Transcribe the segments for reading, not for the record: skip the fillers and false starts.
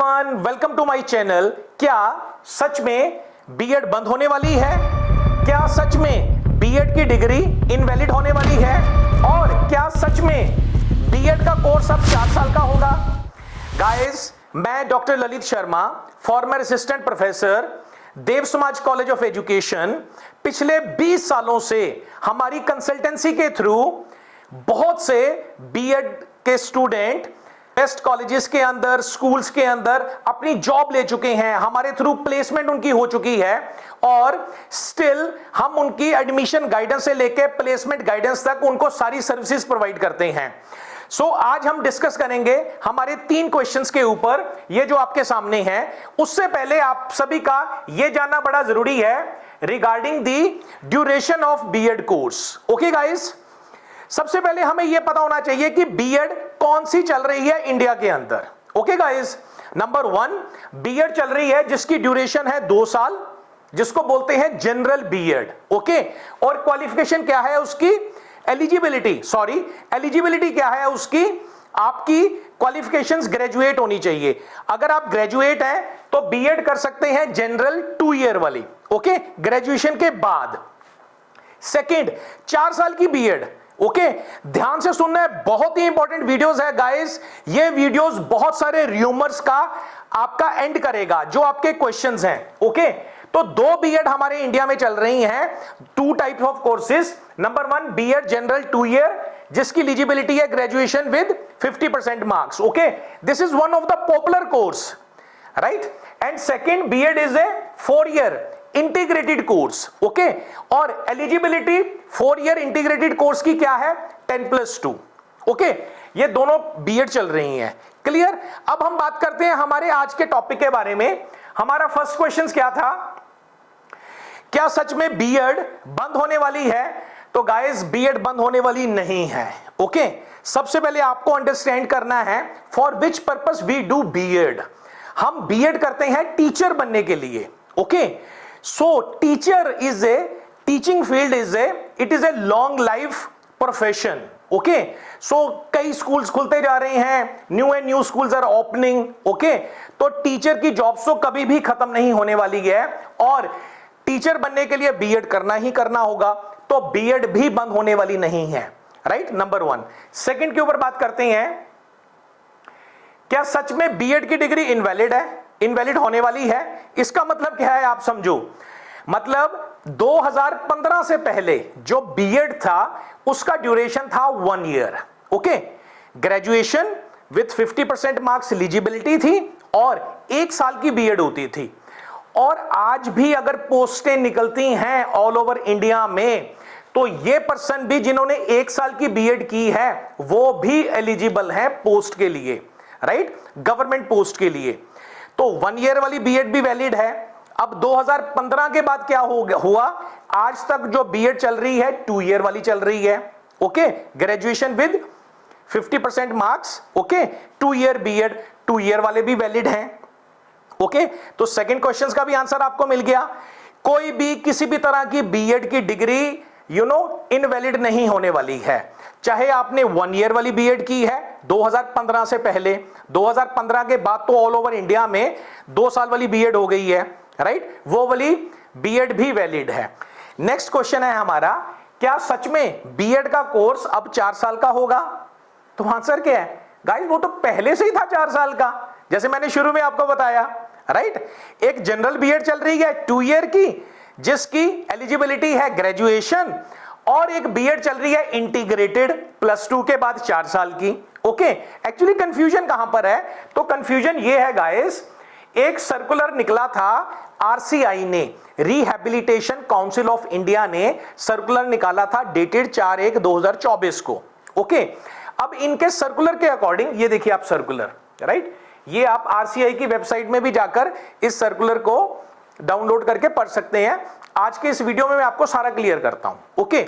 Everyone, welcome to my channel. क्या सच में बीएड बंद होने वाली है? क्या सच में बीएड की डिग्री इनवैलिड होने वाली है? और क्या सच में बीएड का कोर्स अब 4 साल का होगा? गाइस, मैं doctor Lalit Sharma, former assistant professor, Dev Samaj college of education, पिछले 20 सालों से हमारी कंसल्टेंसी के थ्रू बहुत से बीएड के स्टूडेंट बेस्ट कॉलेजेस के अंदर, स्कूल्स के अंदर अपनी जॉब ले चुके हैं। हमारे थ्रू प्लेसमेंट उनकी हो चुकी है और स्टिल हम उनकी एडमिशन गाइडेंस से लेकर प्लेसमेंट गाइडेंस तक उनको सारी सर्विसेज प्रोवाइड करते हैं। सो आज हम डिस्कस करेंगे हमारे 3 क्वेश्चंस के ऊपर, ये जो आपके सामने हैं। उससे पहले आप सभी का यह जानना बड़ा जरूरी है regarding the duration of BEd course. Okay guys, सबसे पहले हमें यह पता होना चाहिए कि बीएड कौन सी चल रही है इंडिया के अंदर। ओके गाइस, नंबर 1 बीएड चल रही है जिसकी ड्यूरेशन है 2 साल, जिसको बोलते हैं जनरल बीएड। ओके, और क्वालिफिकेशन क्या है उसकी? एलिजिबिलिटी क्या है उसकी? आपकी क्वालिफिकेशंस ग्रेजुएट होनी चाहिए। अगर आप ग्रेजुएट हैं तो बीएड कर सकते हैं जनरल 2 ईयर वाली, ओके, ग्रेजुएशन के बाद। सेकंड, 4 साल की बीएड। ओके, ध्यान से सुनना है, बहुत ही इंपॉर्टेंट वीडियोस है गाइस। ये वीडियोस बहुत सारे र्यूमर्स का आपका एंड करेगा जो आपके क्वेश्चंस हैं। ओके, तो 2 बीएड हमारे इंडिया में चल रही हैं, 2 types of courses. Number 1 BEd general 2 year, जिसकी एलिजिबिलिटी है graduation with 50% marks. Okay, this is one of the popular course, right? And second BEd is a 4 year integrated course. Okay, और eligibility 4 year integrated course की क्या है? 10+2। Okay, ये दोनों BEd चल रही हैं। क्लियर? अब हम बात करते हैं हमारे आज के टॉपिक के बारे में। हमारा फर्स्ट क्वेश्चन क्या था? क्या सच में बीएड बंद होने वाली है? तो गाइस, बीएड बंद होने वाली नहीं है। ओके, सबसे पहले आपको अंडरस्टैंड करना है for which purpose we do BEd. हम बीएड करते हैं टीचर बनने के लिए। Okay, so teacher is a teaching field it is a long life profession. Okay, so कई स्कूल्स खुलते जा रहे हैं, new and new schools are opening. Okay, तो टीचर की जॉब्स तो कभी भी खत्म नहीं होने वाली है और टीचर बनने के लिए बीएड करना ही करना होगा, तो बीएड भी बंद होने वाली नहीं है, राइट? नंबर 1। सेकंड के ऊपर बात करते हैं, क्या सच में बीएड की डिग्री इनवैलिड है, इनवैलिड होने वाली है? इसका मतलब क्या है आप समझो। मतलब 2015 से पहले जो बीएड था उसका ड्यूरेशन था 1 year. Okay, graduation with 50% marks eligibility थी और 1 साल की बीएड होती थी। और आज भी अगर पोस्टें निकलती हैं ऑल ओवर इंडिया में, तो ये पर्सन भी जिन्होंने 1 साल की बीएड की है वो भी एलिजिबल है पोस्ट के लिए, राइट? गवर्नमेंट पोस्ट के लिए। तो 1 ईयर वाली बीएड भी वैलिड है। अब 2015 के बाद क्या हुआ? आज तक जो बीएड चल रही है 2 ईयर वाली चल रही है। Okay, graduation with 50% marks. Okay, 2 year BEd, 2 year वाले भी वैलिड हैं। ओके, तो सेकंड क्वेश्चन का भी आंसर आपको मिल गया। कोई भी किसी भी तरह की बीएड की डिग्री इनवैलिड नहीं होने वाली है, चाहे आपने 1 ईयर वाली बीएड की है 2015 से पहले, 2015 के बाद तो ऑल ओवर इंडिया में 2 साल वाली बीएड हो गई है, राइट? वो वाली बीएड भी वैलिड है। नेक्स्ट क्वेश्चन है हमारा, क्या सच में बीएड का कोर्स अब 4 साल का होगा? तो आंसर क्या है गाइस? वो तो पहले से ही था 4 साल का, जैसे मैंने शुरू में आपको बताया, राइट? एक जनरल बीएड चल रही है 2 ईयर की, जिसकी एलिजिबिलिटी है ग्रेजुएशन, और एक बीएड चल रही है इंटीग्रेटेड +2 के बाद 4 साल की। ओके, एक्चुअली कंफ्यूजन कहां पर है? तो कंफ्यूजन ये है गाइस, एक सर्कुलर निकला था आरसीआई ने, रिहैबिलिटेशन काउंसिल ऑफ इंडिया ने सर्कुलर निकाला था डेटेड 4/1/2024 को। ओके, अब इनके सर्कुलर के अकॉर्डिंग, ये देखिए आप सर्कुलर, राइट? ये आप आरसीआई की वेबसाइट में भी जाकर इस सर्कुलर को डाउनलोड करके पढ़ सकते हैं। आज के इस वीडियो में मैं आपको सारा क्लियर करता हूं। ओके,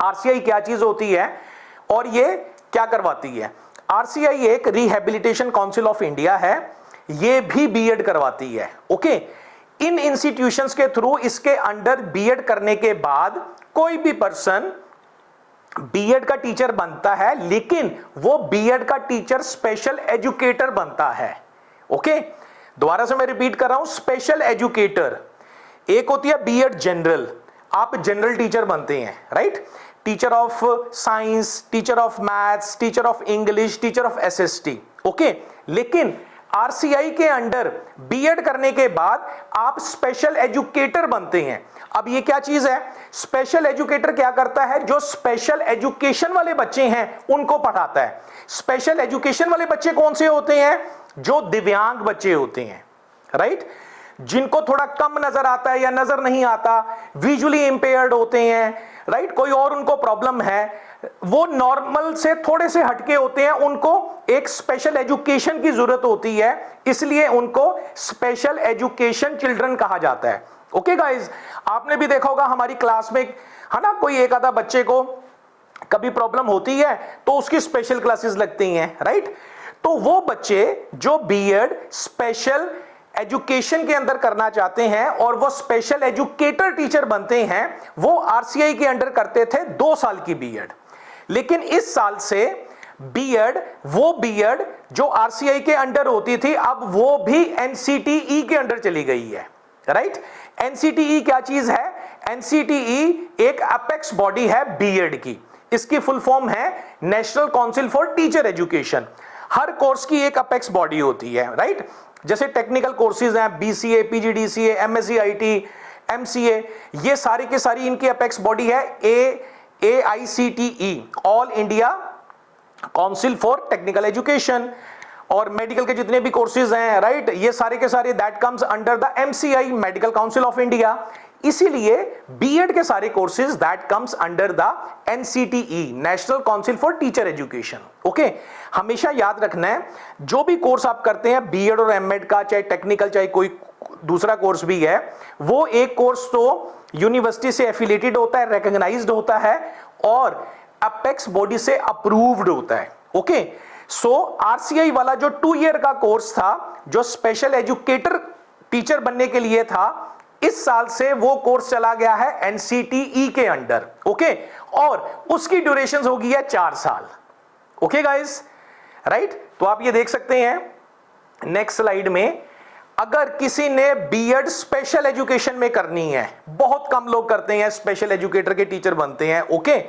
आरसीआई क्या चीज होती है और ये क्या करवाती है? आरसीआई एक रिहैबिलिटेशन काउंसिल ऑफ इंडिया है, ये भी बीएड करवाती है। ओके, इन इंस्टीट्यूशंस के थ्रू इसके अंडर बीएड करने के बाद कोई भी पर्सन बीएड का टीचर बनता है, लेकिन वो बीएड का टीचर स्पेशल एजुकेटर बनता है। ओके, दोबारा से मैं रिपीट कर रहा हूं, स्पेशल एजुकेटर एक होती है बीएड जनरल, आप जनरल टीचर बनते हैं, right, teacher of science, teacher of maths, teacher of English, teacher of SST, okay. लेकिन आरसीआई के अंडर बीएड करने के बाद आप स्पेशल एजुकेटर बनते हैं। अब ये क्या चीज है? स्पेशल एजुकेटर क्या करता है? जो स्पेशल एजुकेशन वाले बच्चे हैं उनको पढ़ाता है। स्पेशल एजुकेशन वाले बच्चे कौन से होते हैं? जो दिव्यांग बच्चे होते हैं, राइट, जिनको थोड़ा कम नजर आता है या नजर नहीं आता, विजुअली इंपेयर्ड होते हैं, राइट, कोई और उनको प्रॉब्लम है, वो नॉर्मल से थोड़े से हटके होते हैं, उनको एक स्पेशल एजुकेशन की जरूरत होती है, इसलिए उनको स्पेशल एजुकेशन चिल्ड्रन कहा जाता है। ओके गाइस, आपने भी देखा होगा हमारी क्लास में, है ना, कोई एक आधा बच्चे को कभी प्रॉब्लम होती है तो उसकी स्पेशल क्लासेस लगती हैं, राइट। तो वो बच्चे जो बीएड स्पेशल एजुकेशन के अंदर करना चाहते हैं और वो स्पेशल एजुकेटर टीचर बनते हैं, वो आरसीआई के अंडर करते थे 2 साल की बीएड। लेकिन इस साल से बीएड, वो बीएड जो आरसीआई के अंडर होती थी, अब वो भी एनसीटीई के अंडर चली गई है, राइट। एनसीटीई क्या चीज है? एनसीटीई एक अपेक्स बॉडी है बीएड की, इसकी फुल फॉर्म है national council for teacher education. Her course की एक अपेक्स बॉडी होती है, राइट। जैसे टेक्निकल कोर्सेज हैं, BCA, PGDCA, MSc IT, MCA, ये सारी के सारी इनकी अपेक्स बॉडी है AICTE, all India council for technical education. और मेडिकल के जितने भी कोर्सेज हैं, राइट, ये सारे के सारे that comes under the MCI, medical council of India. इसीलिए बीएड के सारे courses that comes under the NCTE, national council for teacher education. Okay, हमेशा याद रखना है, जो भी कोर्स आप करते हैं बीएड और एमएड का, चाहे टेक्निकल चाहे कोई दूसरा कोर्स भी है, वो एक कोर्स तो यूनिवर्सिटी से एफिलिएटेड होता है, रिकॉग्नाइज्ड होता है और अपेक्स बॉडी से अप्रूव्ड होता है। ओके, सो आरसीआई वाला जो 2 ईयर का कोर्स था, जो स्पेशल एजुकेटर टीचर बनने के लिए था, इस साल से वो कोर्स चला गया है एनसीटीई के अंडर। ओके, और उसकी ड्यूरेशन होगी है 4 साल। Okay guys, right. तो आप ये देख सकते हैं नेक्स्ट स्लाइड में, अगर किसी ने बीएड स्पेशल एजुकेशन में करनी है, बहुत कम लोग करते हैं, स्पेशल एजुकेटर के टीचर बनते हैं। ओके,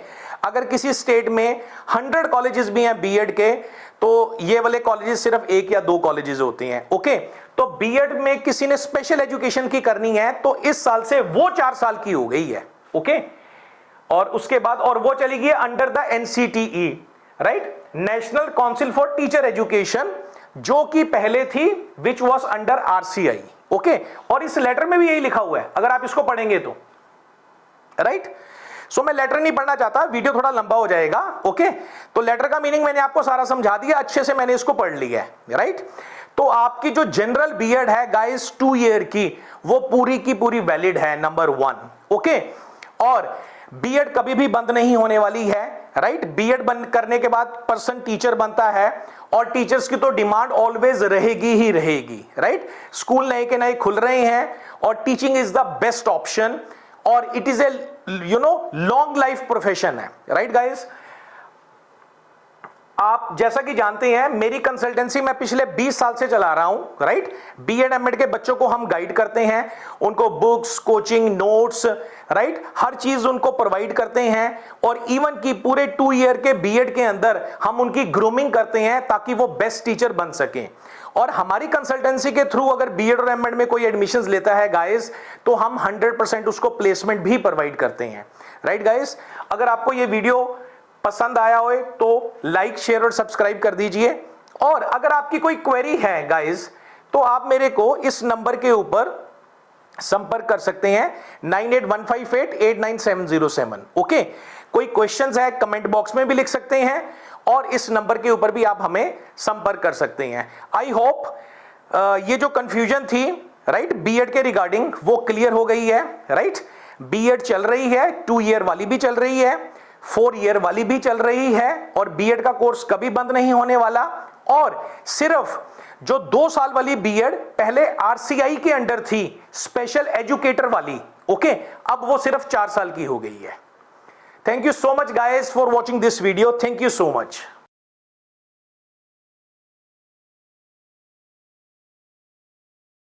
अगर किसी स्टेट में 100 कॉलेजेस भी हैं बीएड के, तो ये वाले कॉलेजेस सिर्फ 1 या 2 कॉलेजेस होते हैं। ओके, तो बीएड में किसी ने स्पेशल एजुकेशन की करनी है तो इस साल से वो 4 साल की हो गई है। ओके, और उसके बाद और वो चली गई under the NCTE, right, national council for teacher education, जो कि पहले थी which was under RCI. Okay, और इस लेटर में भी यही लिखा हुआ है, अगर आप इसको पढ़ेंगे तो, राइट। सो मैं लेटर नहीं पढ़ना चाहता, वीडियो थोड़ा लंबा हो जाएगा। ओके, तो लेटर का मीनिंग मैंने आपको सारा समझा दिया, अच्छे से मैंने इसको पढ़ लिया है, राइट। तो आपकी जो जनरल बीएड है गाइस 2 ईयर की, वो पूरी की पूरी वैलिड है, नंबर 1। ओके, और बीएड कभी भी बंद नहीं होने वाली है, राइट। बीएड बंद करने के बाद पर्सन टीचर बनता है और टीचर्स की तो डिमांड ऑलवेज रहेगी ही रहेगी, राइट। स्कूल नए के नए खुल रहे हैं और teaching is the best option और it is a long life profession है, राइट गाइस। आप जैसा कि जानते हैं मेरी कंसल्टेंसी मैं पिछले 20 साल से चला रहा हूं, राइट। बीएड एमएड के बच्चों को हम गाइड करते हैं, उनको बुक्स, कोचिंग, नोट्स, राइट, हर चीज उनको प्रोवाइड करते हैं और इवन की पूरे 2 ईयर के बीएड के अंदर हम उनकी ग्रूमिंग करते हैं ताकि वो बेस्ट टीचर बन सकें। और हमारी कंसल्टेंसी के थ्रू अगर बीएड और एमएड में कोई एडमिशंस लेता है गाइस, तो हम 100% उसको प्लेसमेंट भी प्रोवाइड करते हैं, राइट गाइस। अगर आपको ये वीडियो पसंद आया हो तो लाइक, शेयर और सब्सक्राइब कर दीजिए। और अगर आपकी कोई क्वेरी है गाइस, तो आप मेरे को इस नंबर के ऊपर संपर्क कर सकते हैं 9815889707। ओके, कोई क्वेश्चंस है कमेंट बॉक्स में भी लिख सकते हैं और इस नंबर के ऊपर भी आप हमें संपर्क कर सकते हैं। आई होप ये जो कंफ्यूजन थी, राइट, बीएड के रिगार्डिंग, वो क्लियर हो गई है, राइट। बीएड चल रही है, 2 ईयर वाली भी चल रही है, 4 ईयर वाली भी चल रही है और बीएड का कोर्स कभी बंद नहीं होने वाला। और सिर्फ जो 2 साल वाली बीएड पहले आरसीआई के अंडर थी, स्पेशल एजुकेटर वाली, ओके, अब वो सिर्फ 4 साल की हो गई है। Thank you so much guys for watching this video. Thank you so much.